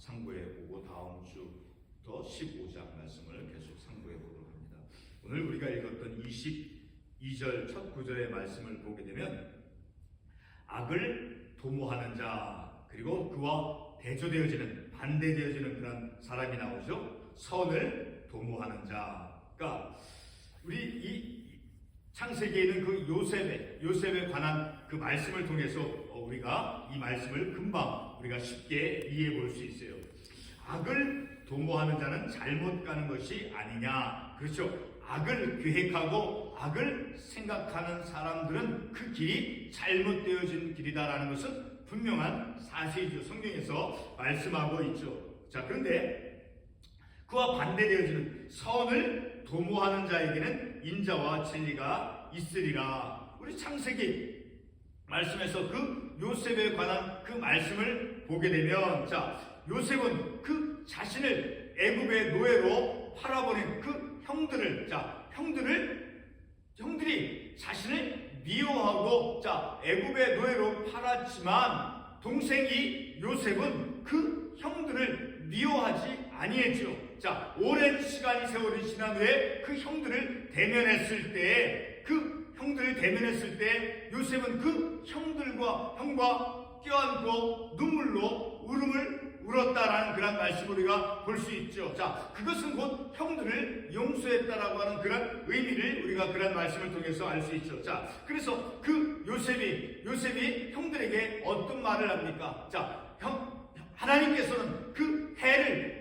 상고해보고 다음 주부터 15장 말씀을 계속 상고해보도록 합니다. 오늘 우리가 읽었던 22절 첫 구절의 말씀을 보게 되면 악을 도모하는 자, 그리고 그와 대조되어지는, 반대되어지는 그런 사람이 나오죠. 선을 도모하는 자. 그러니까 우리 이 창세기에는 그 요셉에 관한 그 말씀을 통해서 우리가 이 말씀을 금방 우리가 쉽게 이해해 볼 수 있어요. 악을 도모하는 자는 잘못 가는 것이 아니냐. 그렇죠. 악을 계획하고 악을 생각하는 사람들은 그 길이 잘못되어진 길이다라는 것은 분명한 사실이죠. 성경에서 말씀하고 있죠. 자, 그런데 그와 반대되어지는 선을 도모하는 자에게는 인자와 진리가 있으리라. 우리 창세기 말씀에서 그 요셉에 관한 그 말씀을 보게 되면, 자, 요셉은 그 자신을 애굽의 노예로 팔아버린 그 형들이 자신을 미워하고, 자, 애굽의 노예로 팔았지만 동생이 요셉은 그 형들을 미워하지 아니했죠. 자, 오랜 시간이 세월이 지난 후에 그 형들을 대면했을 때, 요셉은 그 형과 껴안고 눈물로 울음을 울었다라는 그런 말씀을 우리가 볼 수 있죠. 자, 그것은 곧 형들을 용서했다라고 하는 그런 의미를 우리가 그런 말씀을 통해서 알 수 있죠. 자, 그래서 그 요셉이 형들에게 어떤 말을 합니까? 자, 하나님께서는 그 해를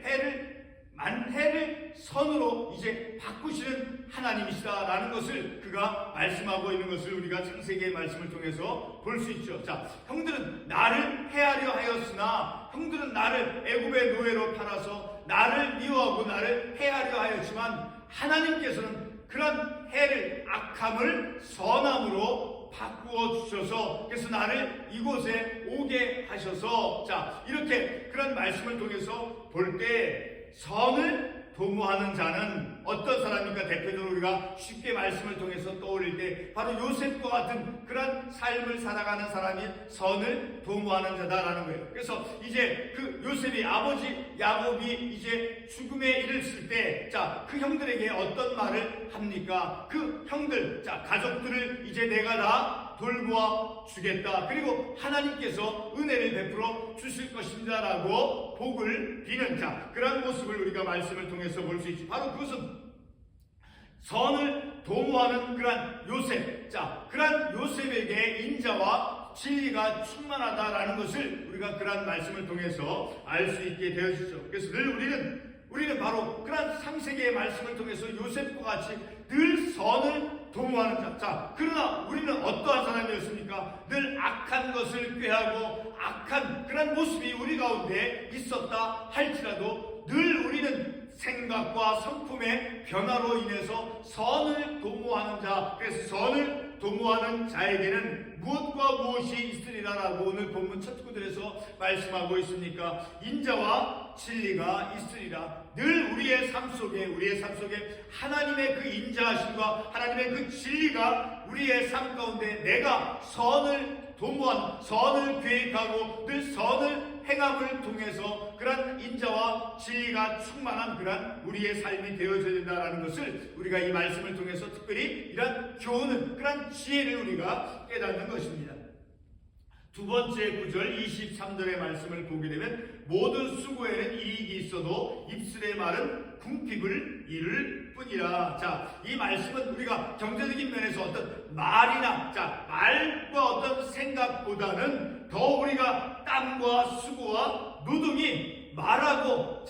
선으로 이제 바꾸시는 하나님이시다라는 것을 그가 말씀하고 있는 것을 우리가 창세기의 말씀을 통해서 볼 수 있죠. 자, 형들은 나를 해하려 하였으나, 형들은 나를 애굽의 노예로 팔아서 나를 미워하고 나를 해하려 하였지만, 하나님께서는 그런 해를, 악함을 선함으로 바꾸어 주셔서, 그래서 나를 이곳에 오게 하셔서, 자, 이렇게 그런 말씀을 통해서 볼 때 선을 도모하는 자는 어떤 사람입니까? 대표적으로 우리가 쉽게 말씀을 통해서 떠올릴 때 바로 요셉과 같은 그런 삶을 살아가는 사람이 선을 도모하는 자다라는 거예요. 그래서 이제 그 요셉이, 아버지 야곱이 이제 죽음에 이르렀을 때, 자, 그 형들에게 어떤 말을 합니까? 그 형들, 자, 가족들을 이제 내가 다 돌보아 주겠다. 그리고 하나님께서 은혜를 베풀어 주실 것입니다라고 복을 비는, 자, 그런 모습을 우리가 말씀을 통해서 볼 수 있지. 바로 그것은 선을 도모하는 그런 요셉, 자, 그런 요셉에게 인자와 진리가 충만하다라는 것을 우리가 그런 말씀을 통해서 알 수 있게 되어지죠. 그래서 늘 우리는 바로 그런 창세기의 말씀을 통해서 요셉과 같이 늘 선을 도모하는 자. 자, 그러나 우리는 어떠한 사람이었습니까? 늘 악한 것을 꾀하고 악한 그런 모습이 우리 가운데 있었다 할지라도 늘 우리는 생각과 성품의 변화로 인해서 선을 도모하는 자, 그래서 선을 도모하는 자에게는 무엇과 무엇이 있으리라라고 오늘 본문 첫 구절에서 말씀하고 있으니까 인자와 진리가 있으리라. 늘 우리의 삶 속에 하나님의 그 인자하심과 하나님의 그 진리가 우리의 삶 가운데 내가 선을 도모한, 선을 계획하고 늘 선을 행함을 통해서 그런 인자와 진리가 충만한 그런 우리의 삶이 되어져야 된다는 것을 우리가 이 말씀을 통해서 특별히 이런 교훈은, 그런 지혜를 우리가 깨닫는 것입니다. 두 번째 구절 23절의 말씀을 보게 되면 모든 수고에는 이익이 있어도 입술의 말은 궁핍을 이룰 뿐이라. 자, 이 말씀은 우리가 경제적인 면에서 어떤 말이나, 자, 말과 어떤 생각보다는 더 우리가 땀과 수고와 노동이 말하고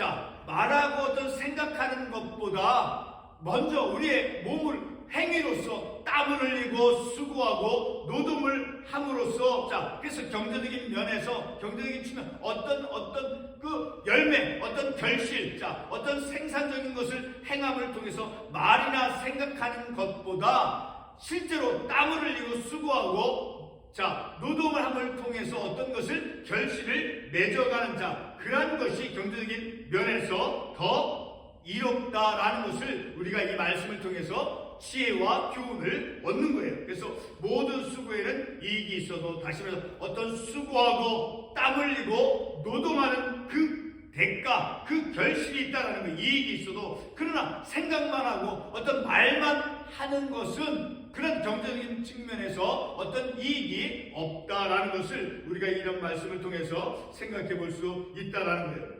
어떤 생각하는 것보다 먼저 우리의 몸을 행위로서 땀을 흘리고 수고하고 노동을 함으로써, 자, 그래서 경제적인 면에서, 경제적인 측면, 어떤 그 열매, 어떤 결실, 자, 어떤 생산적인 것을 행함을 통해서 말이나 생각하는 것보다 실제로 땀을 흘리고 수고하고, 자, 노동을 함을 통해서 어떤 것을 결실을 맺어가는 자, 그러한 것이 경제적인 면에서 더 이롭다라는 것을 우리가 이 말씀을 통해서 지혜와 교훈을 얻는 거예요. 그래서 모든 수고에는 이익이 있어도, 다시 말해서 어떤 수고하고 땀 흘리고 노동하는 그 대가, 그 결실이 있다라는 거예요. 이익이 있어도. 그러나 생각만 하고 어떤 말만 하는 것은 그런 경제적인 측면에서 어떤 이익이 없다라는 것을 우리가 이런 말씀을 통해서 생각해 볼 수 있다라는 거예요.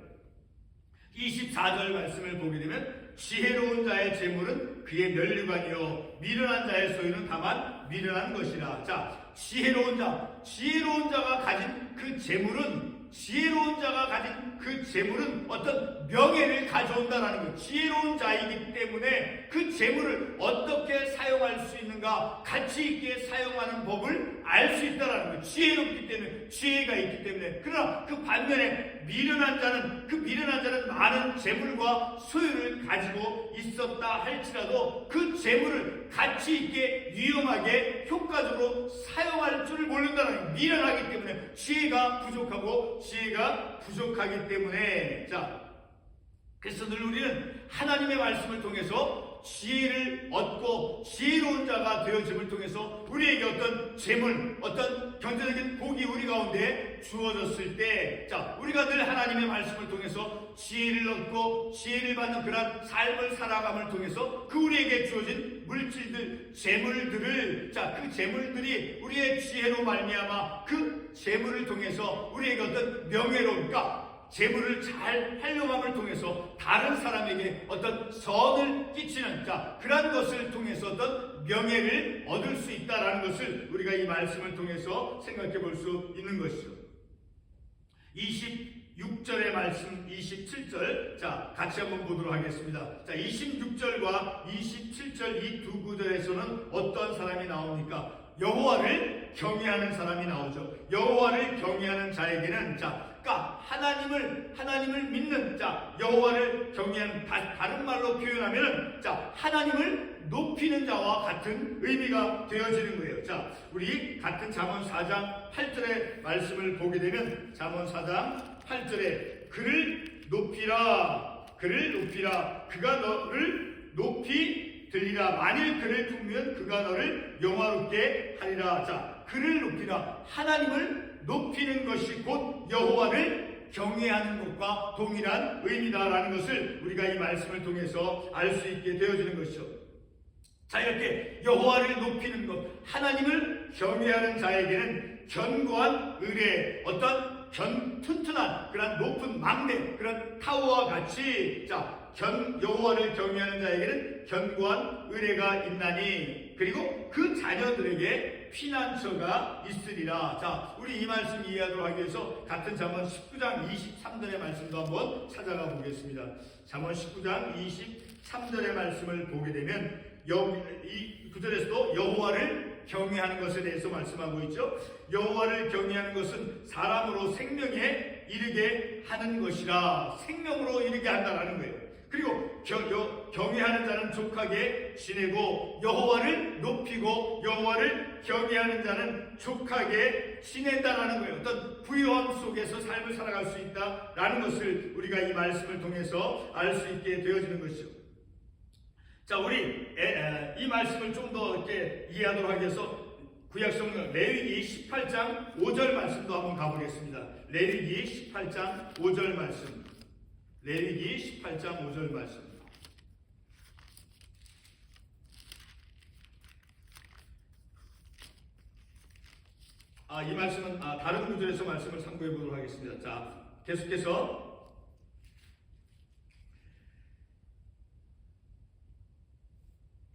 24절 말씀을 보게 되면 지혜로운 자의 재물은 그의 면류관이요 미련한 자의 소유는 다만 미련한 것이라. 자, 지혜로운 자가 가진 그 재물은, 지혜로운 자가 가진 그 재물은 어떤 명예를 가져온다라는 거예요. 지혜로운 자이기 때문에 그 재물을 어떻게 사용할 수 있는가, 가치 있게 사용하는 법을 알 수 있다라는 거예요. 지혜롭기 때문에, 지혜가 있기 때문에. 그러나 그 반면에 미련한 자는 많은 재물과 소유를 가지고 있었다 할지라도 그 재물을 가치 있게, 유용하게, 효과적으로 사용할 줄을 모른다는 거예요. 미련하기 때문에, 지혜가 부족하기 때문에. 자, 그래서 늘 우리는 하나님의 말씀을 통해서 지혜를 얻고 지혜로운 자가 되어짐을 통해서 우리에게 어떤 재물, 어떤 경제적인 복이 우리 가운데 주어졌을 때, 자, 우리가 늘 하나님의 말씀을 통해서 지혜를 얻고 지혜를 받는 그런 삶을 살아감을 통해서 그 우리에게 주어진 물질들, 재물들을, 자, 그 재물들이 우리의 지혜로 말미암아 그 재물을 통해서 우리에게 어떤 명예로움, 그러니까 재물을 잘 활용함을 통해서 다른 사람에게 어떤 선을 끼치는, 자, 그런 것을 통해서 어떤 명예를 얻을 수 있다라는 것을 우리가 이 말씀을 통해서 생각해 볼 수 있는 것이죠. 26절의 말씀, 27절, 자, 같이 한번 보도록 하겠습니다. 자, 26절과 27절 이 두 구절에서는 어떤 사람이 나옵니까? 여호와를 경외하는 사람이 나오죠. 여호와를 경외하는 자에게는, 자, 그러니까 하나님을 믿는, 자, 여호와를 경외하는, 다른 말로 표현하면, 자, 하나님을 높이는 자와 같은 의미가 되어지는 거예요. 자, 우리 같은 잠언 4장 8절의 말씀을 보게 되면, 잠언 4장 8절에 그를 높이라, 그가 너를 높이 들리라. 만일 그를 품으면 그가 너를 영화롭게 하리라. 자, 그를 높이라. 하나님을 높이는 것이 곧 여호와를 경외하는 것과 동일한 의미다라는 것을 우리가 이 말씀을 통해서 알 수 있게 되어지는 것이죠. 자, 이렇게 여호와를 높이는 것, 하나님을 경외하는 자에게는 견고한 의뢰, 어떤 튼튼한 그런 높은 망대, 그런 타워와 같이, 자, 여호와를 경외하는 자에게는 견고한 의뢰가 있나니, 그리고 그 자녀들에게 피난처가 있으리라. 자, 우리 이 말씀 이해하도록 하기 위해서 같은 잠언 19장 23절의 말씀도 한번 찾아가 보겠습니다. 잠언 19장 23절의 말씀을 보게 되면 이 구절에서도 여호와를 경외하는 것에 대해서 말씀하고 있죠. 여호와를 경외하는 것은 사람으로 생명에 이르게 하는 것이라. 생명으로 이르게 한다라는 거예요. 그리고 경외하는 자는 족하게 지내고 여호와를 높이고 여호와를 경외하는 자는 족하게 지낸다라는 거예요. 어떤 부유함 속에서 삶을 살아갈 수 있다라는 것을 우리가 이 말씀을 통해서 알 수 있게 되어지는 것이죠. 자, 우리 이 말씀을 좀 더 이렇게 이해하도록 하기 위해서 구약성경 레위기 18장 5절 말씀도 한번 가보겠습니다. 레위기 18장 5절 말씀. 레위기 18장 5절 말씀. 이 말씀은 다른 구절에서 말씀을 참고해 보도록 하겠습니다. 자, 계속해서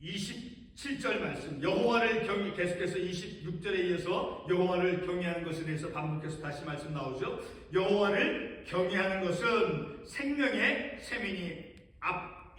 27절 말씀, 여호와를 계속해서 26절에 이어서 여호와를 경외하는 것에 대해서 반복해서 다시 말씀 나오죠. 여호와를 경외하는 것은 생명의 셈이니,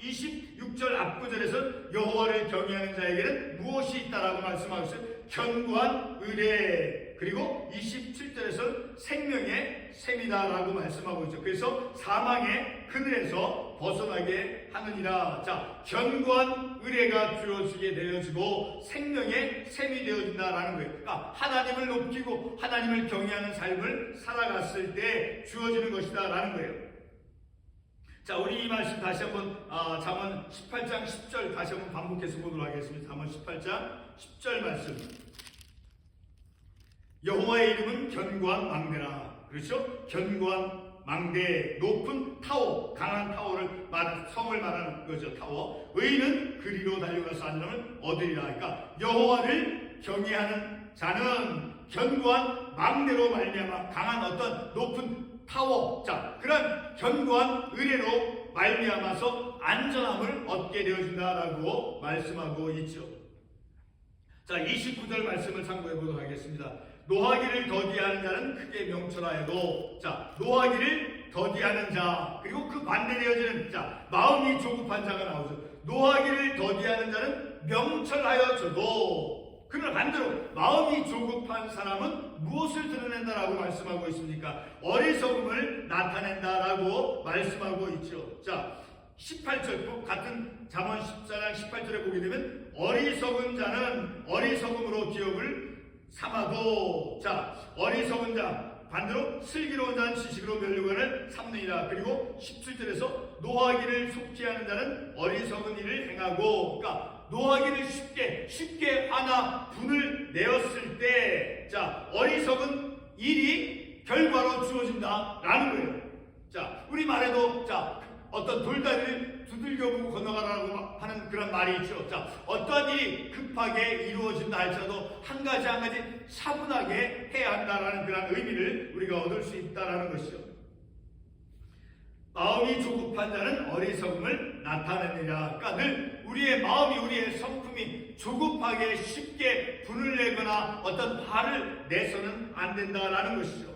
26절 앞구절에서 여호와를 경외하는 자에게는 무엇이 있다라고 말씀하고 있어요. 견고한 의뢰. 그리고 27절에서 생명의 셈이다라고 말씀하고 있죠. 그래서 사망의 그늘에서 벗어나게 하느니라. 자, 견고한 의뢰가 주어지게 되어지고 생명의 셈이 되어진다라는 거예요. 그러니까 하나님을 높이고 하나님을 경외하는 삶을 살아갔을 때 주어지는 것이다라는 거예요. 자, 우리 이 말씀 다시 한번 잠언 18장 10절 다시 한번 반복해서 보도록 하겠습니다. 잠언 18장 10절 말씀. 여호와의 이름은 견고한 망대라. 그렇죠? 견고한 망대, 높은 타워, 강한 타워를 말하는 성을 말하는 거죠. 타워. 의인은 그리로 달려가서 안전을 얻으리라. 그러니까 여호와를 경외하는 자는 견고한 망대로 말미암아 강한 어떤 높은 타워, 자, 그런 견고한 의뢰로 말미암아서 안전함을 얻게 되어진다라고 말씀하고 있죠. 자, 29절 말씀을 참고해 보도록 하겠습니다. 노하기를 더디하는 자는 크게 명철하여도, 자, 노하기를 더디하는 자, 그리고 그 반대되어지는 자, 마음이 조급한 자가 나오죠. 노하기를 더디하는 자는 명철하여져도, 그러나 반대로 마음이 조급한 사람은 무엇을 드러낸다라고 말씀하고 있습니까? 어리석음을 나타낸다라고 말씀하고 있죠. 자, 18절, 같은 잠언 14장 18절에 보게 되면 어리석은 자는 어리석음으로 기업을 삼아도, 자, 어리석은 자, 반대로 슬기로운 자는 지식으로 면류관을 삼느니라. 그리고 17절에서 노하기를 속히 하는 자는 어리석은 일을 행하고, 그러니까 노하기를 쉽게 화나 분을 내었을 때, 자, 어리석은 일이 결과로 주어진다라는 거예요. 자, 우리 말에도, 자, 어떤 돌다리를 두들겨보고 건너가라고 하는 그런 말이 있죠. 자, 어떠한 일이 급하게 이루어진다 할지라도 한 가지 차분하게 해야 한다라는 그런 의미를 우리가 얻을 수 있다라는 것이죠. 마음이 조급한 자는 어리석음을 나타내느니라. 그러니까 늘 우리의 마음이, 우리의 성품이 조급하게 쉽게 분을 내거나 어떤 화를 내서는 안 된다라는 것이죠.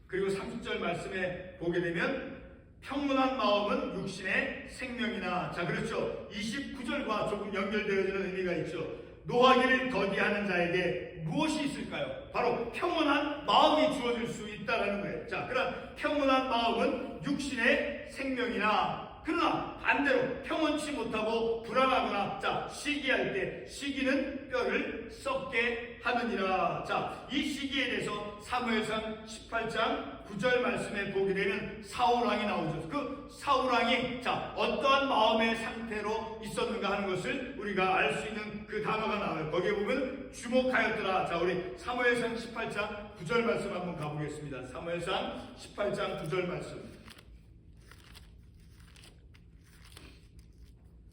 그리고 30절 말씀에 보게 되면 평온한 마음은 육신의 생명이나, 자, 그렇죠. 29절과 조금 연결되어지는 의미가 있죠. 노하기를 더디하는 자에게 무엇이 있을까요? 바로 평온한 마음이 주어질 수 있다는 거예요. 자, 그런 평온한 마음은 육신의 생명이나, 그러나 반대로 평온치 못하고 불안하거나, 자, 시기할 때 시기는 뼈를 썩게 하느니라. 자, 이 시기에 대해서 사무엘상 18장 9절 말씀에 보게 되면 사울왕이 나오죠. 그 사울왕이, 자, 어떠한 마음의 상태로 있었는가 하는 것을 우리가 알 수 있는 그 단어가 나와요. 거기에 보면 주목하였더라. 자, 우리 사무엘상 18장 9절 말씀 한번 가보겠습니다. 사무엘상 18장 9절 말씀.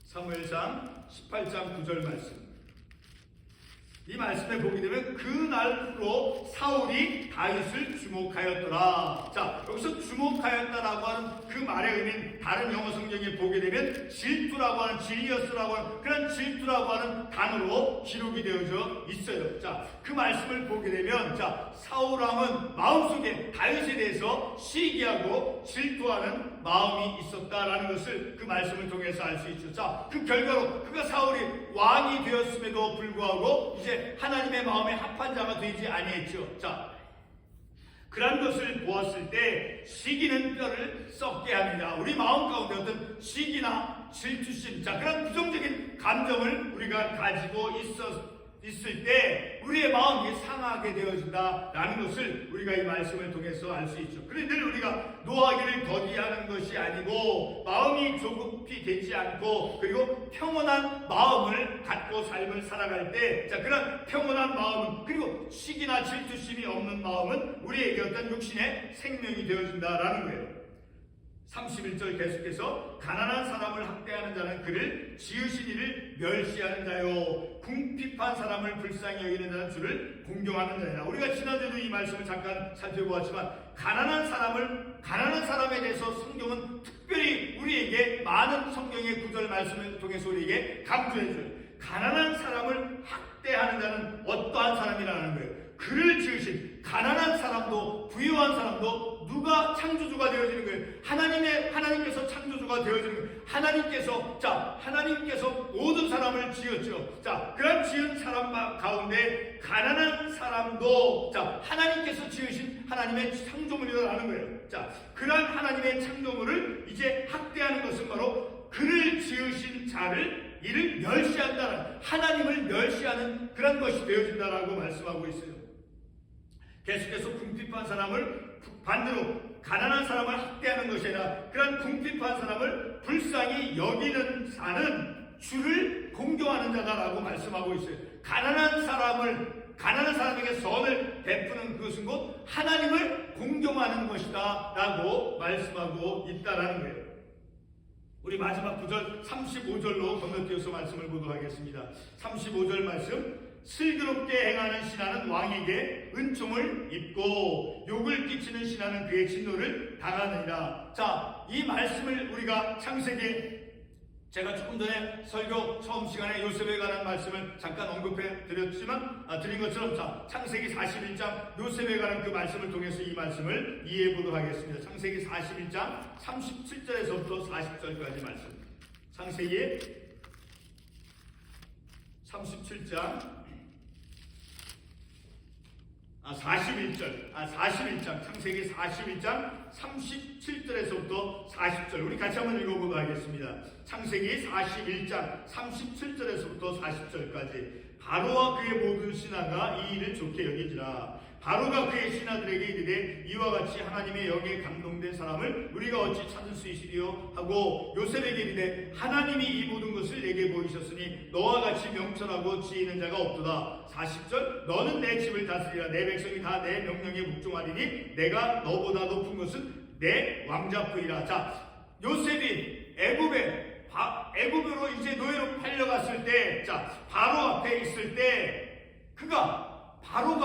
사무엘상 18장 9절 말씀. 이 말씀에 보게 되면 그날 후로 사울이 다윗을 주목하였더라. 자, 여기서 주목하였다라고 하는 그 말의 의미는 다른 영어 성경에 보게 되면 질투라고 하는, 질리어스라고 하는 그런 질투라고 하는 단어로 기록이 되어져 있어요. 자, 그 말씀을 보게 되면, 자, 사울왕은 마음속에 다윗에 대해서 시기하고 질투하는 마음이 있었다라는 것을 그 말씀을 통해서 알 수 있죠. 자, 그 결과로 그가 사울이 왕이 되었음에도 불구하고 이제 하나님의 마음에 합한 자가 되지 아니했죠. 자, 그런 것을 보았을 때 시기는 뼈를 썩게 합니다. 우리 마음 가운데 어떤 시기나 질투심, 자, 그런 부정적인 감정을 우리가 가지고 있을 때 우리의 마음이 상하게 되어진다라는 것을 우리가 이 말씀을 통해서 알 수 있죠. 그런데 늘 우리가 노하기를 더디하는 것이 아니고 마음이 조급히 되지 않고 그리고 평온한 마음을 갖고 삶을 살아갈 때, 자, 그런 평온한 마음은, 그리고 시기나 질투심이 없는 마음은 우리에게 어떤 육신의 생명이 되어진다라는 거예요. 31절 계속해서 가난한 사람을 학대하는 자는 그를 지으신 이를 멸시하는 자요, 궁핍한 사람을 불쌍히 여기는 자는 주를 공경하는 자니라. 우리가 지난주에도 이 말씀을 잠깐 살펴보았지만 가난한 사람에 대해서 성경은 특별히 우리에게 많은 성경의 구절 말씀을 통해서 우리에게 강조해줘요. 가난한 사람을 학대하는 자는 어떠한 사람이라는 거예요. 그를 지으신 가난한 사람도 부유한 사람도 누가 창조주가 되어지는 거예요? 하나님께서 창조주가 되어지는 거예요. 하나님께서 모든 사람을 지었죠. 자, 그런 지은 사람 가운데 가난한 사람도, 자, 하나님께서 지으신 하나님의 창조물이라는 거예요. 자, 그런 하나님의 창조물을 이제 학대하는 것은 바로 그를 지으신 자를, 이를 멸시한다는, 하나님을 멸시하는 그런 것이 되어진다라고 말씀하고 있어요. 계속해서 궁핍한 사람을, 반대로 가난한 사람을 학대하는 것이 아니라 그런 궁핍한 사람을 불쌍히 여기는 자는 주를 공경하는 자다라고 말씀하고 있어요. 가난한 사람에게 선을 베푸는 그것은 곧 하나님을 공경하는 순종하는 것이다 라고 말씀하고 있다라는 거예요. 우리 마지막 구절 35절로 건너뛰어서 말씀을 보도록 하겠습니다. 35절 말씀, 슬기롭게 행하는 신하는 왕에게 은총을 입고 욕을 끼치는 신하는 그의 진노를 당하느니라. 자, 이 말씀을 우리가 창세기, 제가 조금 전에 설교 처음 시간에 요셉에 관한 말씀을 잠깐 언급해 드린 것처럼, 자, 창세기 41장 요셉에 관한 그 말씀을 통해서 이 말씀을 이해해 보도록 하겠습니다. 창세기 41장 37절에서부터 40절까지 말씀. 창세기 37장 41장, 창세기 41장 37절에서부터 40절, 우리 같이 한번 읽어보도록 하겠습니다. 창세기 41장 37절에서부터 40절까지. 바로와 그의 모든 신하가 이 일을 좋게 여기지라. 바로가 그의 신하들에게 이르되 이와 같이 하나님의 영에 감동된 사람을 우리가 어찌 찾을 수 있으리요 하고 요셉에게 이르되 하나님이 이 모든 것을 내게 보이셨으니 너와 같이 명철하고 지혜 있는 자가 없도다. 40절, 너는 내 집을 다스리라. 내 백성이 다 내 명령에 묵종하리니 내가 너보다 높은 것은 내 왕자뿐이라. 자, 요셉이 애굽으로 이제 노예로 팔려갔을 때, 자, 바로 앞에 있을 때 바로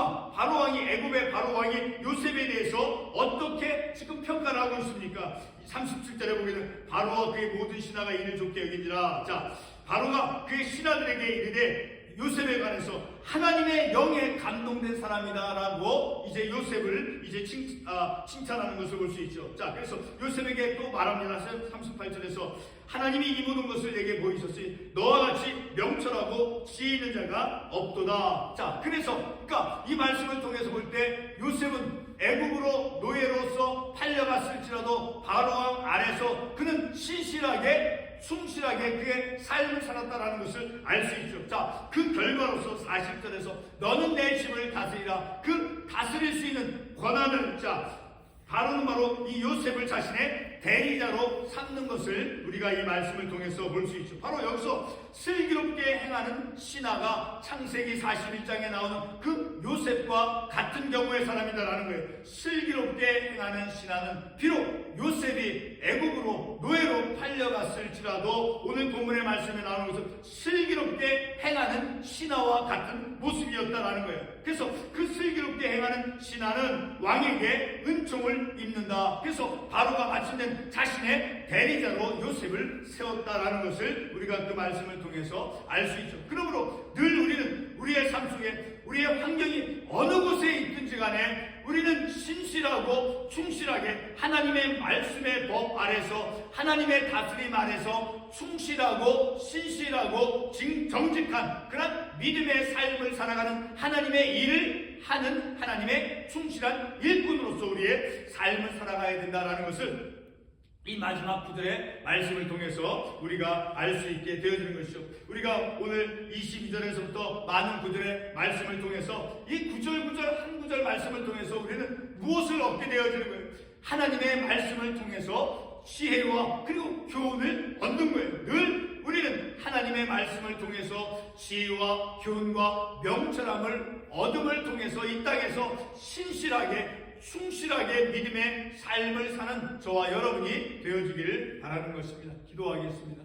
왕이, 애굽의 바로 왕이 요셉에 대해서 어떻게 지금 평가를 하고 있습니까? 37절에 보면은 바로와 그의 모든 신하가 이를 좋게 여긴지라. 자, 바로가 그의 신하들에게 이르되 요셉에 관해서 하나님의 영에 감동된 사람이다라고 이제 요셉을 이제 칭찬하는 것을 볼 수 있죠. 자, 그래서 요셉에게 또 말합니다. 38절에서 하나님이 이 모든 것을 내게 보이셨으니 너와 같이 명철하고 지혜 있는 자가 없도다. 자, 그러니까 이 말씀을 통해서 볼 때 요셉은 애굽으로 노예로서 팔려갔을지라도 바로왕 아래서 그는 충실하게 그의 삶을 살았다라는 것을 알 수 있죠. 자, 그 결과로서 40절에서 너는 내 집을 다스리라. 그 다스릴 수 있는 권한을, 자, 바로는 바로 이 요셉을 자신의 대리자로 삼는 것을 우리가 이 말씀을 통해서 볼 수 있죠. 바로 여기서 슬기롭게 행하는 신하가 창세기 41장에 나오는 그 요셉과 같은 경우의 사람이다라는 거예요. 슬기롭게 행하는 신하는 비록 요셉이 애굽으로 노예로 팔려갔을지라도 오늘 본문의 말씀에 나오는 것은 슬기롭게 행하는 신하와 같은 모습이었다라는 거예요. 그래서 그 슬기롭게 행하는 신하는 왕에게 은총을 입는다. 그래서 바로가 마침내 자신의 대리자로 요셉을 세웠다라는 것을 우리가 그 말씀을 통해서 알 수 있죠. 그러므로 늘 우리는 우리의 삶 속에 우리의 환경이 어느 곳에 있든지 간에 우리는 신실하고 충실하게 하나님의 말씀의 법 아래서, 하나님의 다스림 아래서 충실하고 신실하고 정직한 그런 믿음의 삶을 살아가는 하나님의 일을 하는 하나님의 충실한 일꾼으로서 우리의 삶을 살아가야 된다는 것을 이 마지막 구절의 말씀을 통해서 우리가 알 수 있게 되어지는 것이죠. 우리가 오늘 22절에서부터 많은 구절의 말씀을 통해서 이 구절 한 구절 말씀을 통해서 우리는 무엇을 얻게 되어지는 거예요? 하나님의 말씀을 통해서 지혜와 그리고 교훈을 얻는 거예요. 늘 우리는 하나님의 말씀을 통해서 지혜와 교훈과 명철함을 얻음을 통해서 이 땅에서 신실하게 충실하게 믿음의 삶을 사는 저와 여러분이 되어지기를 바라는 것입니다. 기도하겠습니다.